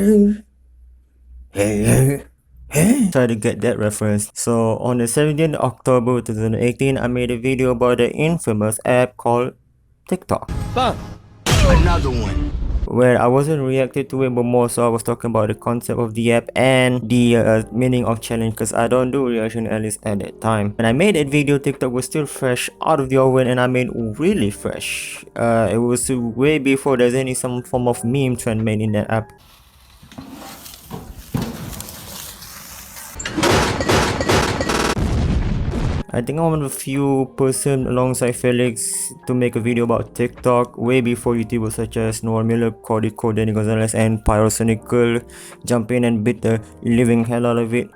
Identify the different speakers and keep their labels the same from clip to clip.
Speaker 1: Try to get that reference. So on the 17th October 2018, I made a video about the infamous app called TikTok.
Speaker 2: Another one.
Speaker 1: Where I wasn't reacting to it, but more so I was talking about the concept of the app and the meaning of challenge, because I don't do reaction at least at that time. When I made that video, TikTok was still fresh out of the oven, and I mean really fresh. It was way before there's any some form of meme trend made in that app. I think I'm one of the few person alongside Felix to make a video about TikTok way before YouTubers such as Noel Miller, Cody Code, Danny Gonzalez, and Pyrosonical jump in and beat the living hell out of it.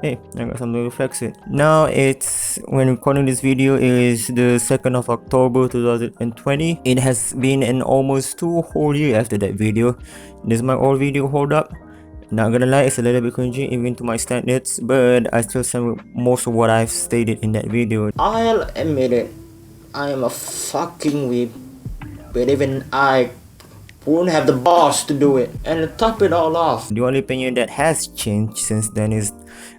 Speaker 1: Hey, I got something to flex it. Now it's, when recording this video, is the 2nd of October 2020. It has been an almost 2 whole years after that video. Does my old video hold up? Not gonna lie, it's a little bit cringy even to my standards, but I still stand with most of what I've stated in that video. I'll admit it, I am a fucking weeb, but even I wouldn't have the balls to do it. And to top it all off, the only opinion that has changed since then is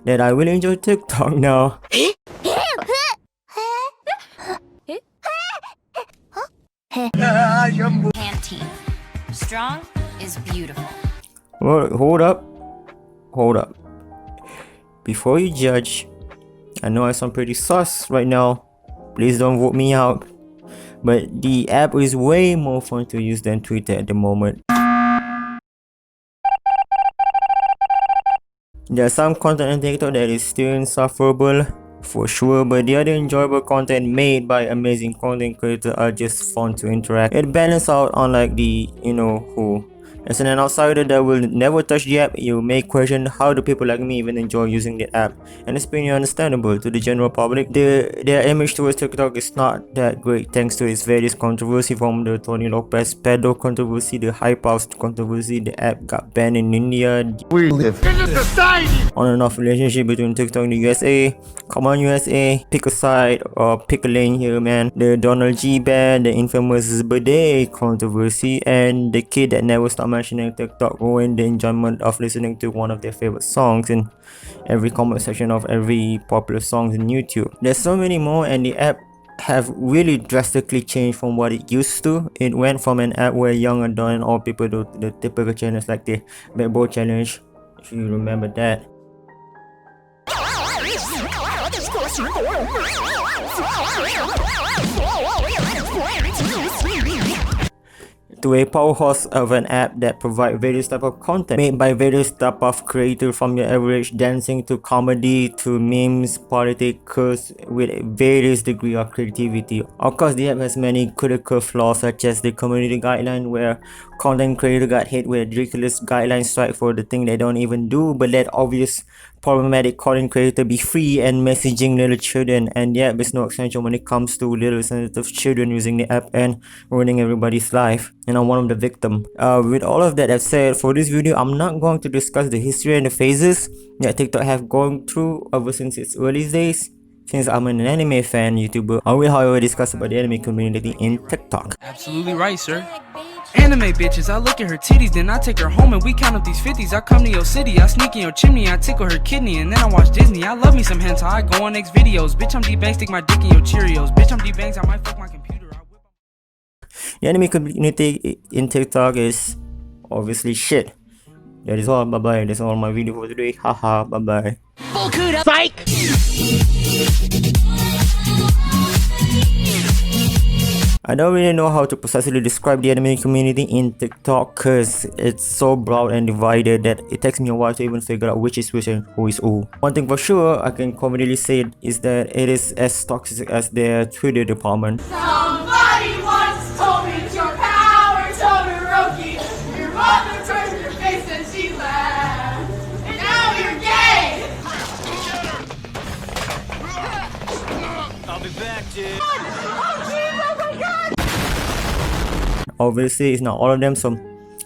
Speaker 1: that I really enjoy TikTok now.
Speaker 3: Canteen. Strong is beautiful.
Speaker 1: Well, hold up. Before you judge, I know I sound pretty sus right now. Please don't vote me out. But the app is way more fun to use than Twitter at the moment. There's some content on TikTok that is still insufferable, for sure, but the other enjoyable content made by amazing content creators are just fun to interact. It balances out unlike the who. As an outsider that will never touch the app, you may question how do people like me even enjoy using the app, and it's pretty understandable. To the general public, their image towards TikTok is not that great thanks to its various controversy, from the Tony Lopez pedo controversy, the HiTalk controversy, the app got banned in India,
Speaker 2: We live in a society.
Speaker 1: on and off relationship between TikTok and the USA. Come on USA, pick a side or pick a lane here, man. The Donald G ban, the infamous birthday controversy, and the kid that never stopped mentioning TikTok ruined the enjoyment of listening to one of their favorite songs in every comment section of every popular songs in YouTube. There's so many more, and the app have really drastically changed from what it used to. It went from an app where young adult and old people do the typical challenges like the Bad Boy Challenge, if you remember that, to a powerhouse of an app that provides various type of content made by various type of creators, from your average dancing to comedy to memes, politics, with various degree of creativity. Of course, the app has many critical flaws, such as the community guideline, where content creator got hit with ridiculous guideline strike for the thing they don't even do, but let obvious problematic content creator be free and messaging little children, and the app is no exception when it comes to little sensitive children using the app and ruining everybody's life, and I'm one of the victims. With all of that said, for this video I'm not going to discuss the history and the phases that TikTok have gone through ever since its early days, since I'm an anime fan YouTuber. I will however discuss about the anime community in TikTok.
Speaker 4: Absolutely right, sir. Anime bitches, I look at her titties, then I take her home and we count up these 50s. I come to your city, I sneak in your chimney, I tickle her kidney, and then I watch Disney. I love me some hentai, I go on next videos. Bitch, I'm D-Bang, stick my dick in your Cheerios. Bitch, I'm D-Bangs, I might fuck my computer.
Speaker 1: The anime community in TikTok is obviously shit. That is all, bye bye. That's all my video for today. Haha, bye bye.
Speaker 2: Psych.
Speaker 1: I don't really know how to precisely describe the anime community in TikTok, cause it's so broad and divided that it takes me a while to even figure out which is which and who is who. One thing for sure I can confidently say is that it is as toxic as their Twitter department.
Speaker 5: Somebody once told me it's your power, Todoroki. Your mother turned her face and she laughed. And now you're gay!
Speaker 2: I'll be back, dude.
Speaker 1: Obviously, it's not all of them, so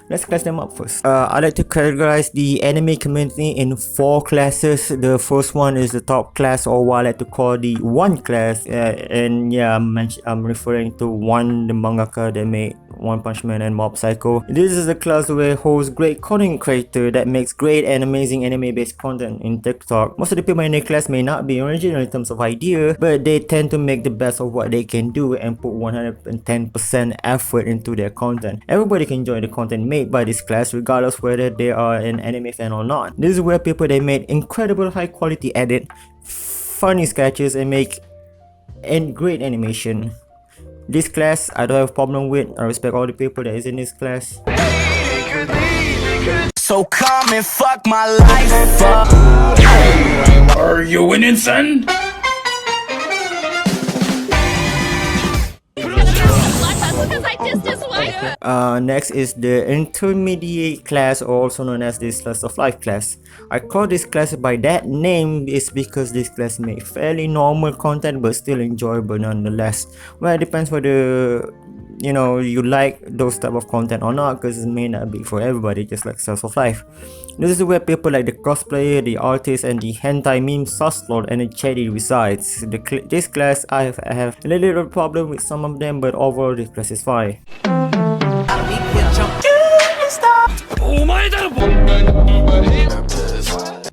Speaker 1: let's class them up first. I like to categorize the anime community in 4 classes. The first one is the top class, or what I like to call the one class. And yeah, I'm referring to one, the mangaka that made One Punch Man and Mob Psycho. This is a class where hosts great content creator that makes great and amazing anime based content in TikTok. Most of the people in the class may not be original in terms of idea, but they tend to make the best of what they can do and put 110% effort into their content. Everybody can join the content made by this class regardless whether they are an anime fan or not. This is where people that made incredible high quality edit, funny sketches and make great animation. This class I don't have a problem with. I respect all the people that is in this class.
Speaker 2: So come and fuck my life up. Are you winning, son?
Speaker 1: Next is the intermediate class, or also known as the slice of life class. I call this class by that name is because this class make fairly normal content but still enjoyable nonetheless. Well, it depends whether you like those type of content or not, because it may not be for everybody, just like slice of life. This is where people like the cosplayer, the artist, and the hentai meme susslord and the chatty resides. This class I have a little problem with some of them, but overall this class is fine.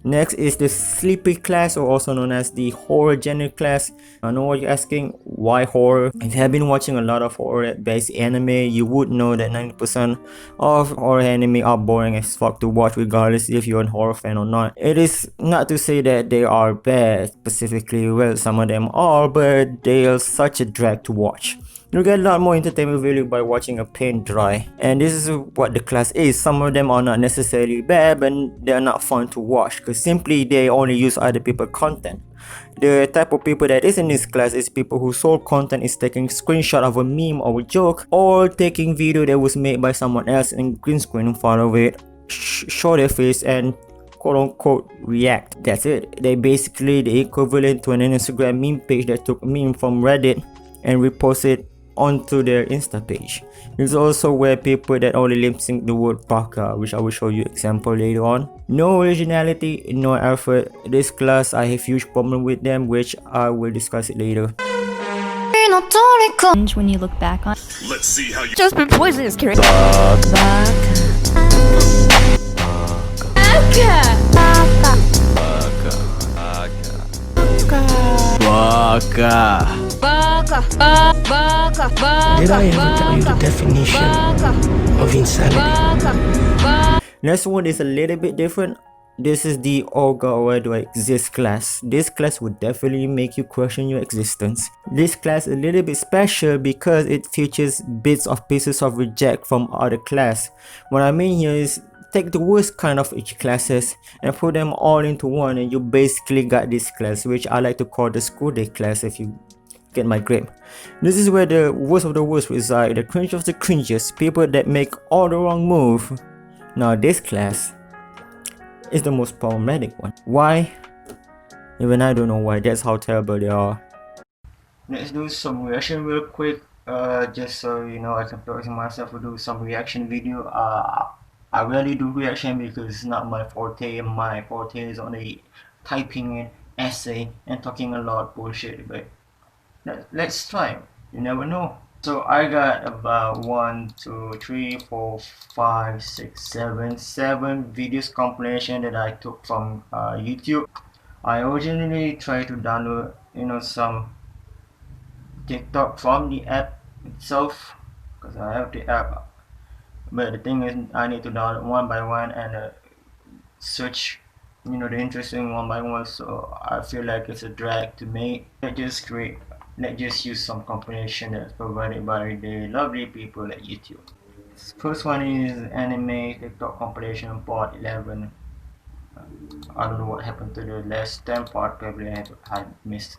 Speaker 1: Next is the sleepy class, or also known as the horror genre class. I know what you're asking, why horror? If you have been watching a lot of horror based anime, you would know that 90% of horror anime are boring as fuck to watch regardless if you're a horror fan or not. It is not to say that they are bad specifically, well some of them are, but they are such a drag to watch. You get a lot more entertainment value by watching a paint dry, and this is what the class is. Some of them are not necessarily bad, but they are not fun to watch because simply they only use other people's content. The type of people that is in this class is people whose sole content is taking screenshot of a meme or a joke, or taking video that was made by someone else and green screen in front of it, show their face and quote-unquote react. That's it. They basically the equivalent to an Instagram meme page that took a meme from Reddit and reposted onto their Insta page. There's also where people that only lip sync the word baka, which I will show you example later on. No originality, no effort. This class I have huge problem with them, which I will discuss it later.
Speaker 3: When you look back on,
Speaker 6: Let's see how you
Speaker 3: just been poisonous, Carrie.
Speaker 7: Did I ever tell you the definition of insanity?
Speaker 1: Next one is a little bit different. This is the oh god, where do I exist class. This class would definitely make you question your existence. This class is a little bit special because it features bits of pieces of reject from other class. What I mean here is take the worst kind of each classes and put them all into one, and you basically got this class, which I like to call the school day class if you get my grip. This is where the worst of the worst reside, the cringe of the cringes, people that make all the wrong move. Now this class is the most problematic one. Why? Even I don't know why. That's how terrible they are. Let's do some reaction real quick, just so you know I can prepare myself to do some reaction video. I rarely do reaction because it's not my forte. My forte is only typing in essay and talking a lot bullshit, but let's try. You never know. So I got about 1, 2, 3, 4, 5, 6, 7 videos compilation that I took from YouTube. I originally tried to download some TikTok from the app itself because I have the app, but the thing is I need to download one by one and search the interesting one by one, so I feel like it's a drag to make. Let's just use some combination that's provided by the lovely people at YouTube. First one is anime TikTok compilation part 11. I don't know what happened to the last 10 part, probably I missed.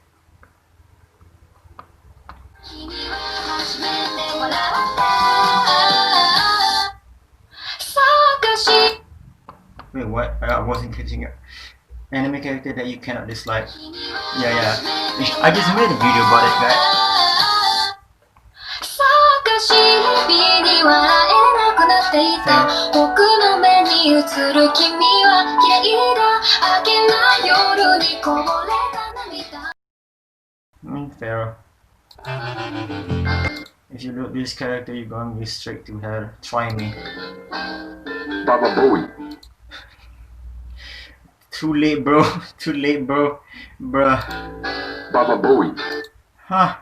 Speaker 1: Wait, what? I wasn't catching it. Anime character that you cannot dislike. Yeah. I just made a video about it, guys. Fair. If you look this character, you're going to be straight to hell. Try me.
Speaker 6: Baba Bowie.
Speaker 1: Too late, bro. Too late, bro. Bruh.
Speaker 6: Baba Bowie.
Speaker 1: Huh.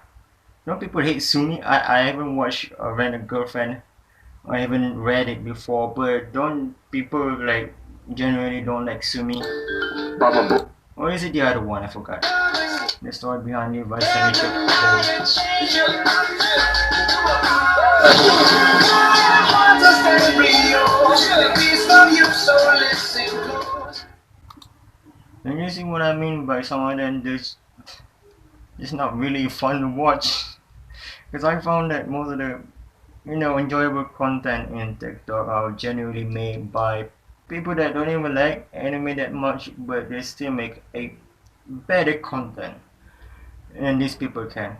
Speaker 1: Don't people hate Sumi? I haven't watched Rent a Girlfriend. I haven't read it before, but don't people like generally don't like Sumi?
Speaker 6: Baba Bowie.
Speaker 1: Or is it the other one? I forgot. The story behind it was Senator. And you see what I mean by some of them just it's not really fun to watch. Because I found that most of the enjoyable content in TikTok are genuinely made by people that don't even like anime that much, but they still make a better content than these people can.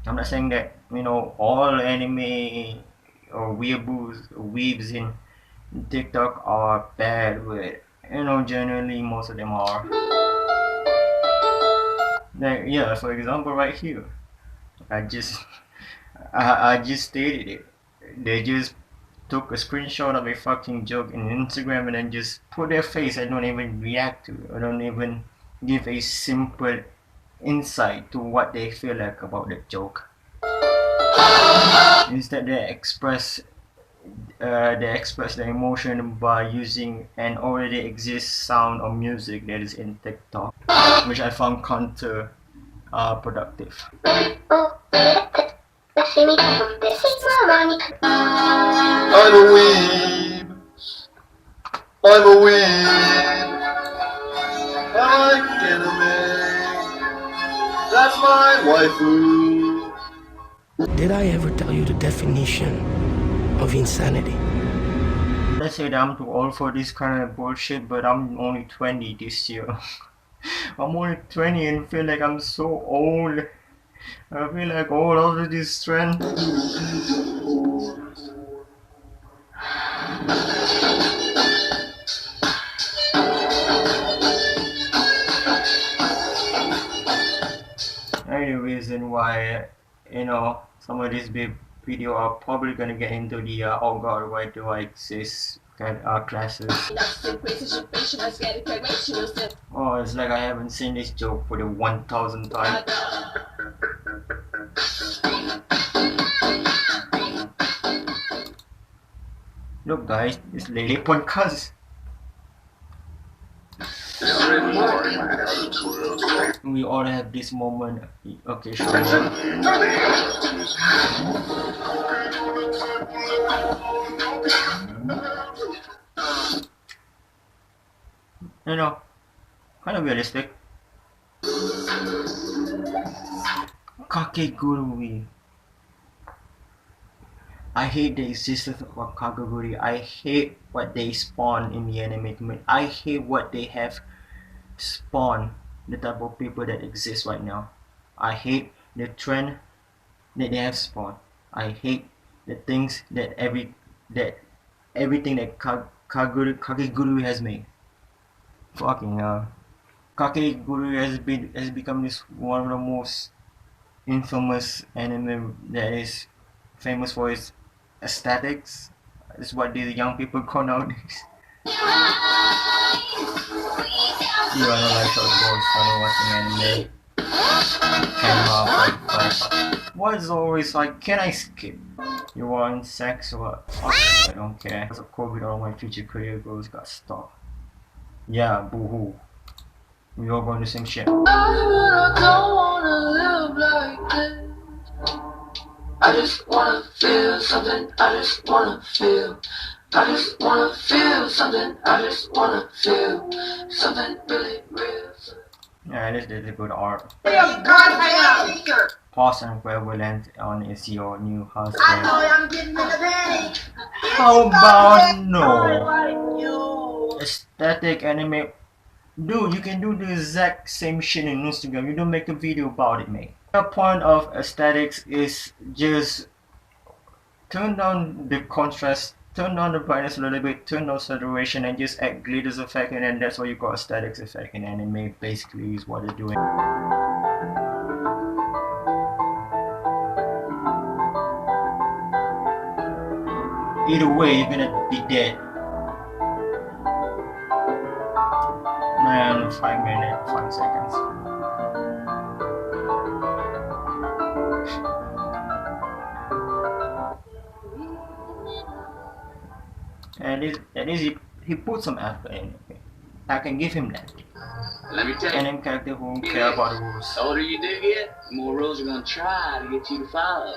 Speaker 1: I'm not saying that all anime or weebs in TikTok are bad, but generally most of them are. Like yeah, for example, right here, I just stated it. They just took a screenshot of a fucking joke in Instagram and then just put their face and don't even react to it, or don't even give a simple insight to what they feel like about the joke. Instead, they express the emotion by using an already exist sound or music that is in TikTok, which I found counter productive.
Speaker 6: I'm a weeb. I'm a weeb. I like anime. That's my waifu.
Speaker 7: Did I ever tell you the definition of insanity?
Speaker 1: Let's say that I'm too old for this kind of bullshit, but I'm only 20 this year. I'm only 20 and feel like I'm so old. I feel like all of this trend. Any reason why some of these big video are probably gonna get into the oh god, why do I exist classes. Oh, it's like I haven't seen this joke for the 1000th time. Look guys, it's Lele Podcast. We all have this moment occasionally. Kind of realistic. Kakegurui. I hate the existence of Kakegurui. I hate what they spawn in the anime community. I hate what they have spawned, the type of people that exist right now. I hate the trend that they have spawned. I hate the things that everything that Kakegurui has made. Fucking Kakegurui has become this one of the most infamous anime that is famous for its aesthetics. It's what these young people call nowadays. You are not like short boys started watching anime. What is always like, can I skip? You want sex or what? I don't care. Because of COVID, all my future career goals got stopped. Yeah, boo-hoo. We all going to sing shit.
Speaker 5: I don't wanna live like this. I just wanna feel something. I just wanna feel. I just wanna feel something. I just wanna feel something really real.
Speaker 1: Yeah, this is a good art.
Speaker 5: God,
Speaker 1: Pause and equivalent on is your new husband.
Speaker 5: I know I'm getting in the bed.
Speaker 1: How about no? Aesthetic anime. Dude, you can do the exact same shit in Instagram. You don't make a video about it, mate. The point of aesthetics is just turn down the contrast, turn down the brightness a little bit, turn down saturation, and just add glitters effect, and then that's what you call aesthetics effect in anime. Basically, is what they're doing. Either way, you're gonna be dead. Man, 5 minutes, 5 seconds. And at least he put some effort in it. I can give him that.
Speaker 8: Let me tell you.
Speaker 1: Anime character who don't care about the rules.
Speaker 8: The older you do get, the more rules are gonna try to get you to follow.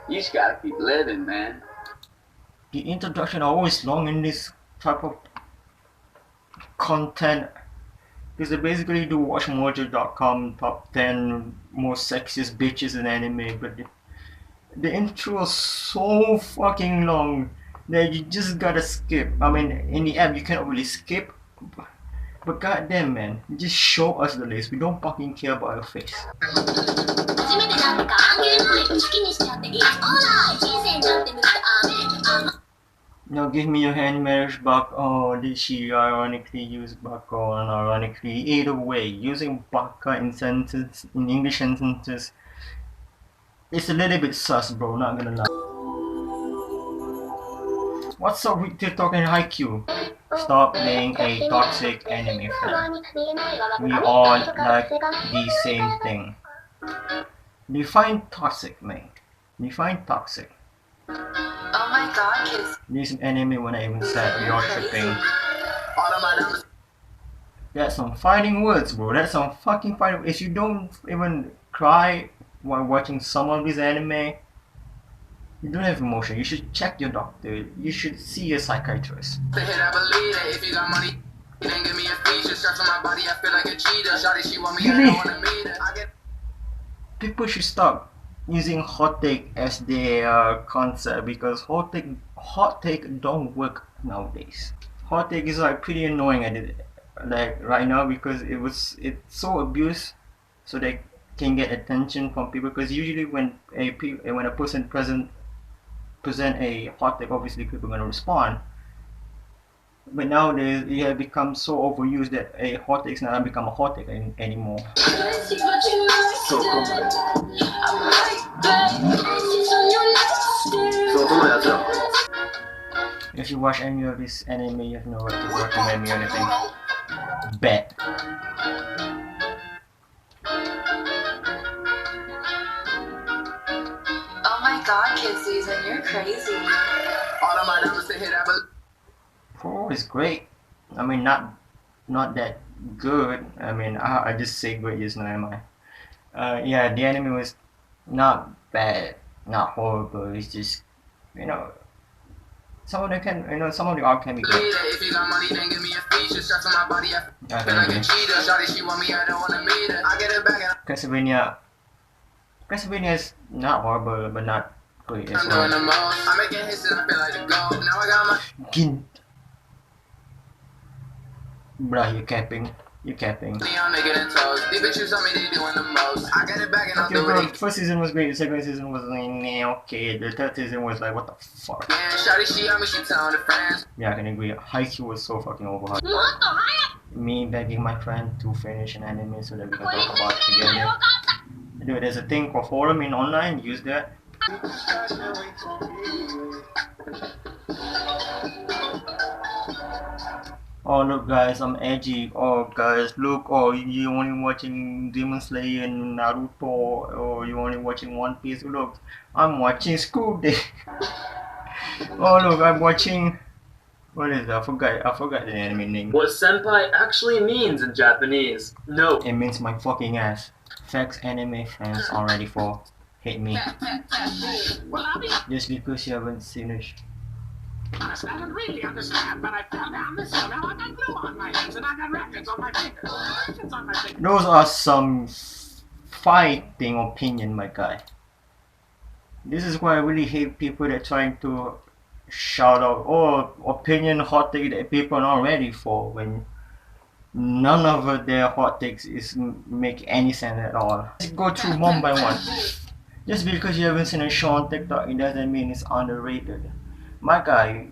Speaker 8: You just gotta keep living, man.
Speaker 1: The introduction are always long in this type of content. Because they basically do watchmojo.com top 10 most sexiest bitches in anime, but the intro is so fucking long that you just gotta skip. I mean, in the app you cannot really skip, but goddamn man, just show us the list. We don't fucking care about your face. Now give me your hand marriage Bak. Oh, did she ironically use Baka unironically? Either way, using Baka in sentences, in English sentences, it's a little bit sus, bro, not gonna lie. What's up with TikTok and HiQ? Stop being a toxic anime fan. We all like the same thing. Define toxic, man. Define toxic.
Speaker 5: Oh my god, kids.
Speaker 1: This anime when I even said you're tripping. That's some fighting words, bro. That's some fucking fighting. If you don't even cry while watching some of these anime, you don't have emotion. You should check your doctor. You should see a psychiatrist. People should stop using hot take as their concept, because hot take don't work nowadays. Hot take is like pretty annoying at it, like right now, because it's so abused, so they can get attention from people. Because usually when a person present a hot take, obviously people are gonna respond. But nowadays it has become so overused that a hot take is not become a hot take anymore. If you watch any of this anime, you have no right to recommend me or anything. Bet.
Speaker 5: Oh my god, kid season, you're crazy.
Speaker 1: Oh, it's great. I mean, not that good. I mean, I just say great just now, am I? Yeah, the anime was not bad, not horrible. It's just, you know, some of them can, you know, some of the art can be good. Castlevania is not horrible, but not great as well. Gint. Bruh, you capping. You capping. Okay, bro, the first season was great, the second season was like, nah, okay, the third season was like, what the fuck? Yeah, I can agree. HiTalk was so fucking overhyped. Me begging my friend to finish an anime so that we can talk about it together. Dude, there's a thing called forum in online, use that. Oh look guys, I'm edgy. Oh guys, look, oh you only watching Demon Slayer and Naruto, or you only watching One Piece. Look, I'm watching School Day. Oh look, I'm watching, what is that? I forgot the anime name.
Speaker 9: What senpai actually means in Japanese. No.
Speaker 1: It means my fucking ass. Facts, anime fans are ready for hate me. Just because you haven't finished.
Speaker 10: I don't really understand, but I fell down this hill. Now I got glue on my hands and I got rackets on my fingers.
Speaker 1: Those are some fighting opinion, my guy. This is why I really hate people that trying to shout out, oh, opinion hot take that people are not ready for, when none of their hot takes is make any sense at all. Let's go through one by one. Just because you haven't seen a show on TikTok, it doesn't mean it's underrated. My guy,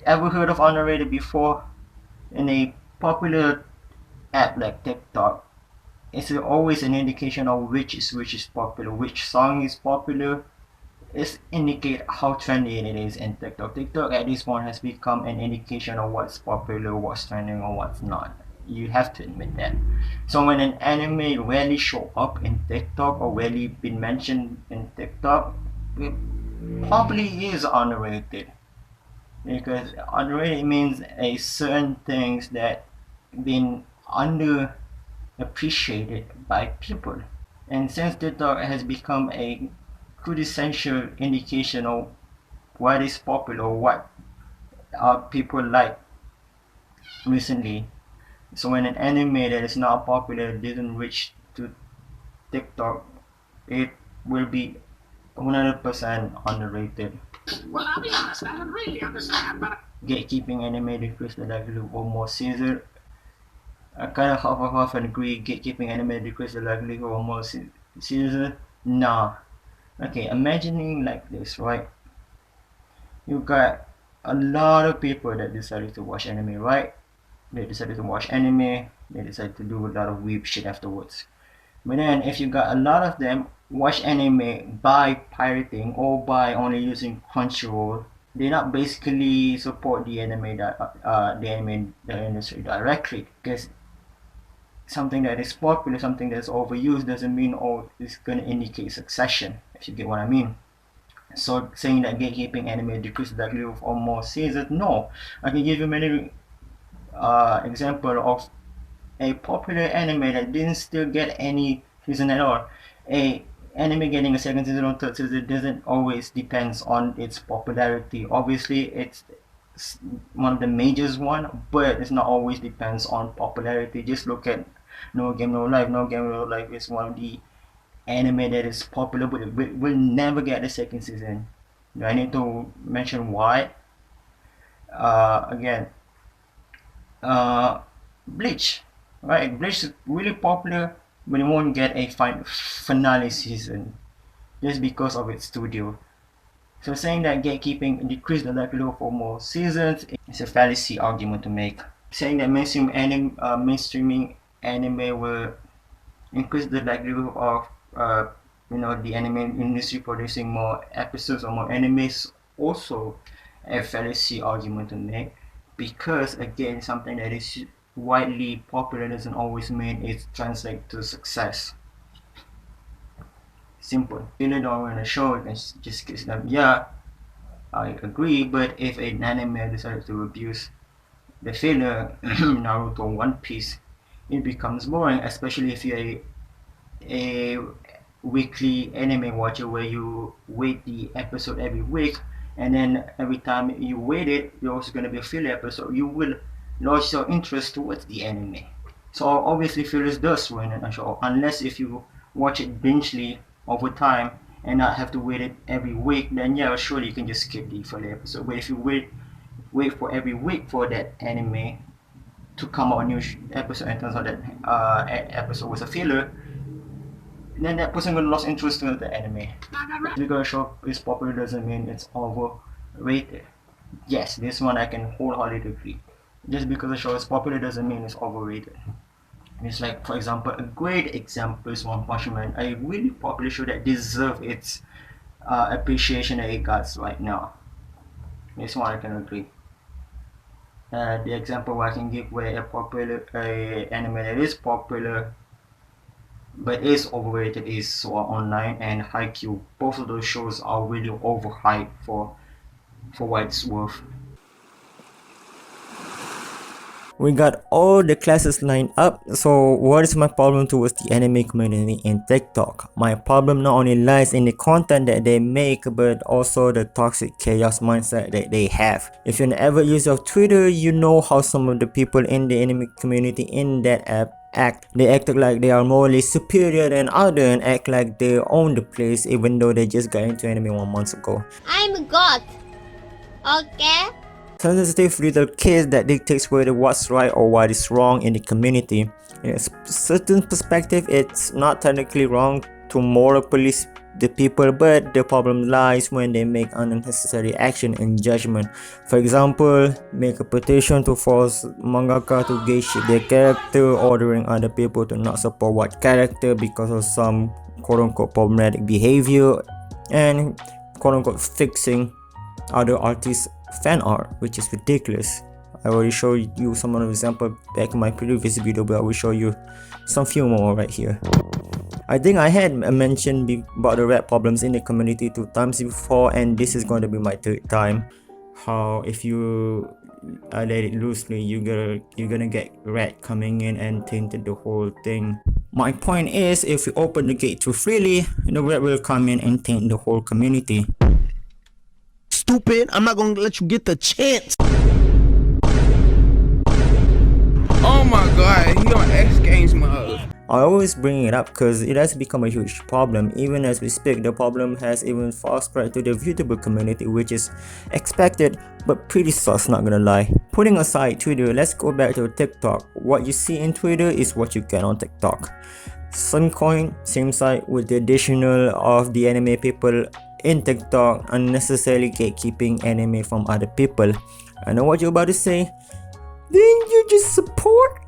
Speaker 1: ever heard of underrated before? In a popular app like TikTok, it's always an indication of which is popular, which song is popular, It indicate how trendy it is in TikTok. TikTok at this point has become an indication of what's popular, what's trending, or what's not. You have to admit that. So when an anime rarely show up in TikTok or rarely been mentioned in TikTok, it probably is underrated. Because underrated means a certain things that been underappreciated by people. And since TikTok has become a quintessential indication of what is popular, what people like recently. So when an anime that is not popular didn't reach to TikTok, it will be 100% underrated.
Speaker 10: Well, I'll be honest, I don't really understand, but
Speaker 1: Gatekeeping anime decreased the likelihood of more season. I kind of half and agree. Gatekeeping anime decreased the likelihood of more season. Nah. Okay, imagining like this, right? You got a lot of people that decided to watch anime, right? They decided to watch anime. They decided to do a lot of weird shit afterwards. But then, if you got a lot of them watch anime by pirating or by only using Crunchyroll, they not basically support the anime the industry directly, because something that is popular, something that's overused doesn't mean it's gonna indicate succession, if you get what I mean. So saying that gatekeeping anime decreases the likelihood of more seasons, no. I can give you many example of a popular anime that didn't still get any season at all. A anime getting a second season or third season doesn't always depends on its popularity. Obviously, it's one of the majors one, but it's not always depends on popularity. Just look at No Game No Life. No Game No Life is one of the anime that is popular, but it will never get a second season. Do I need to mention why? Again, Bleach, right? Bleach is really popular, but it won't get a finale season just because of its studio. So saying that gatekeeping decreased the likelihood for more seasons is a fallacy argument to make. Saying that mainstreaming anime will increase the likelihood of the anime industry producing more episodes or more animes, also a fallacy argument to make, because again, something that is widely popular doesn't always mean it translates to success. Simple. If you don't want to show it, just kiss them. Yeah, I agree, but if an anime decides to abuse the filler, Naruto, One Piece, it becomes boring, especially if you're a weekly anime watcher where you wait the episode every week, and then every time you wait it, you're also going to be a filler episode. You will lose your interest towards the anime. So obviously fillers does ruin a show, unless if you watch it bingely over time and not have to wait it every week, then yeah, surely you can just skip the filler episode. But if you wait for every week for that anime to come out a new episode, and turns out that episode was a filler, then that person will lose interest in the anime. Because a show is popular doesn't mean it's overrated. Yes, this one I can wholeheartedly agree. Just because a show is popular doesn't mean it's overrated. It's like, for example, a great example is One Punch Man, a really popular show that deserves its appreciation that it gets right now. This one I can agree. The example I can give where a anime that is popular but is overrated is Sword Online and Haikyuu. Both of those shows are really overhyped for what it's worth. We got all the classes lined up, so what is my problem towards the anime community in TikTok? My problem not only lies in the content that they make, but also the toxic chaos mindset that they have. If you're an avid user of Twitter, you know how some of the people in the anime community in that app act. They act like they are morally superior than others and act like they own the place even though they just got into anime 1 month ago.
Speaker 11: I'm God. Okay?
Speaker 1: Sensitive little kids that dictates whether what's right or what is wrong in the community. In a certain perspective, it's not technically wrong to moral police the people, but the problem lies when they make unnecessary action and judgment. For example, make a petition to force mangaka to gauge their character, ordering other people to not support what character because of some quote-unquote problematic behavior, and quote-unquote fixing other artists' fan art, which is ridiculous. I already showed you some of the example back in my previous video, but I will show you some few more right here. I think I had mentioned about the rat problems in the community 2 times before, and this is going to be my 3rd time. How if you let it loosely, you're gonna get rat coming in and tainted the whole thing. My point is, if you open the gate too freely, the rat will come in and taint the whole community.
Speaker 7: Stupid, I'm not gonna let you get the chance.
Speaker 12: Oh my god, he on X Games mode.
Speaker 1: I always bring it up because it has become a huge problem. Even as we speak, the problem has even far spread to the VTuber community, which is expected but pretty sus, not gonna lie. Putting aside Twitter, let's go back to TikTok. What you see in Twitter is what you get on TikTok. Same coin, same site, with the additional of the anime people in TikTok unnecessarily gatekeeping anime from other people. I know what you're about to say. Didn't you just support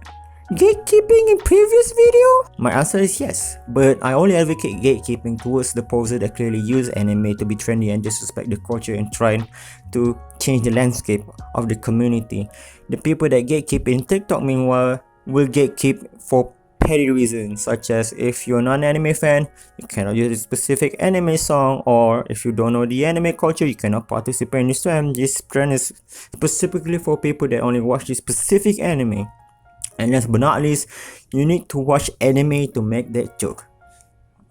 Speaker 1: gatekeeping in previous video? My answer is yes, but I only advocate gatekeeping towards the poser that clearly use anime to be trendy and disrespect the culture and trying to change the landscape of the community. The people that gatekeep in TikTok, meanwhile, will gatekeep for petty reasons, such as if you're not an anime fan, you cannot use a specific anime song, or if you don't know the anime culture, you cannot participate in this trend. This trend is specifically for people that only watch this specific anime. And last but not least, you need to watch anime to make that joke.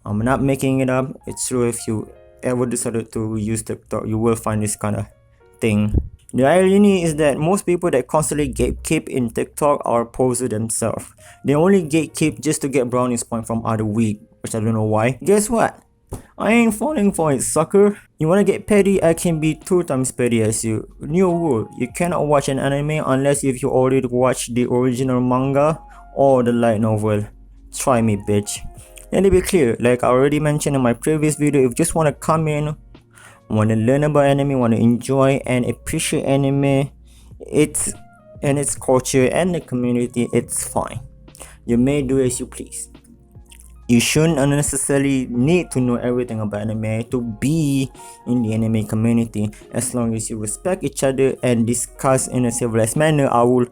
Speaker 1: I'm not making it up. It's true. If you ever decided to use TikTok, you will find this kind of thing. The irony is that most people that constantly gatekeep in TikTok are posers themselves. They only gatekeep just to get brownies point from other weed, which I don't know why. Guess what? I ain't falling for it, sucker. You wanna get petty? I can be 2 times petty as you. New rule: you cannot watch an anime unless if you already watched the original manga or the light novel. Try me, bitch. Let me be clear, like I already mentioned in my previous video, if you just wanna come in, want to learn about anime, want to enjoy and appreciate anime, its culture and the community, it's fine. You may do as you please. You shouldn't unnecessarily need to know everything about anime to be in the anime community. As long as you respect each other and discuss in a civilized manner, I will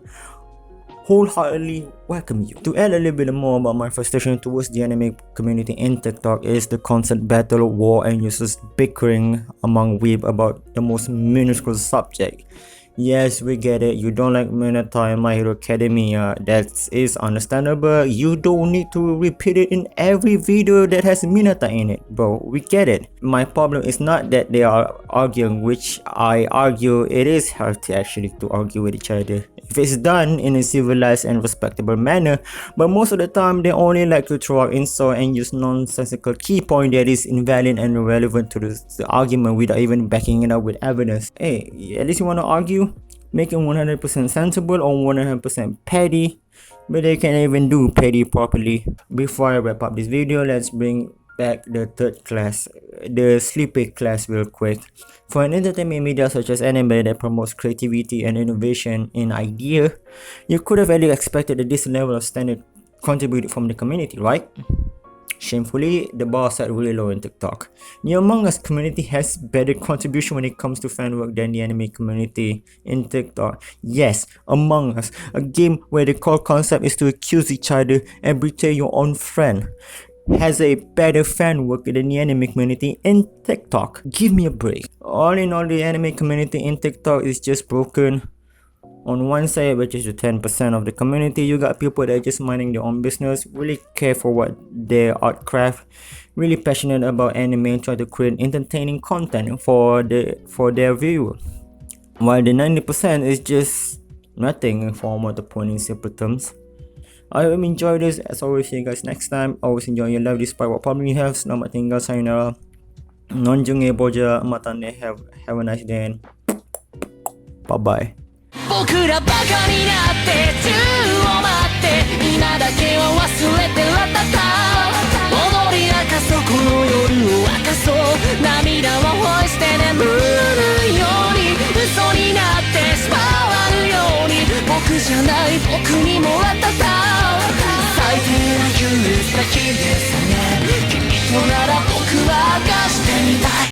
Speaker 1: wholeheartedly welcome you. To add a little bit more about my frustration towards the anime community in TikTok is the constant battle, war, and users bickering among weeb about the most minuscule subject. Yes, we get it. You don't like Minato and My Hero Academia. That is understandable. You don't need to repeat it in every video that has Minato in it, bro. We get it. My problem is not that they are arguing, which I argue it is healthy actually to argue with each other if it's done in a civilized and respectable manner, but most of the time they only like to throw out insult and use nonsensical key point that is invalid and irrelevant to the argument without even backing it up with evidence. Hey, at least you want to argue? Make it 100% sensible or 100% petty, but they can't even do petty properly. Before I wrap up this video, let's bring back the 3rd class, the sleepy class, real quick. For an entertainment media such as anime that promotes creativity and innovation in idea, you could have at least expected that this level of standard contributed from the community, right? Shamefully, the bar set really low in TikTok. The Among Us community has better contribution when it comes to fan work than the anime community in TikTok. Yes, Among Us, a game where the core concept is to accuse each other and betray your own friend, has a better fan work than the anime community in TikTok. Give me a break. All in all, the anime community in TikTok is just broken. On one side, which is the 10% of the community, you got people that are just minding their own business, really care for what their art craft, really passionate about anime and try to create entertaining content for their viewer. While the 90% is just nothing in form of the point in simple terms. I hope you enjoy this. As always, see you guys next time. Always enjoy your life despite what problem you have. Selamat tinggal, sayonara. Nonjunge boja, matane. Have a nice day and bye bye.
Speaker 13: 僕らバカになって宙を待って今だけを忘れてラタタ踊り明かそうこの夜を明かそう涙を干して眠るように嘘になってしまわぬように僕じゃない僕にもラタタ最低な憂鬱な君です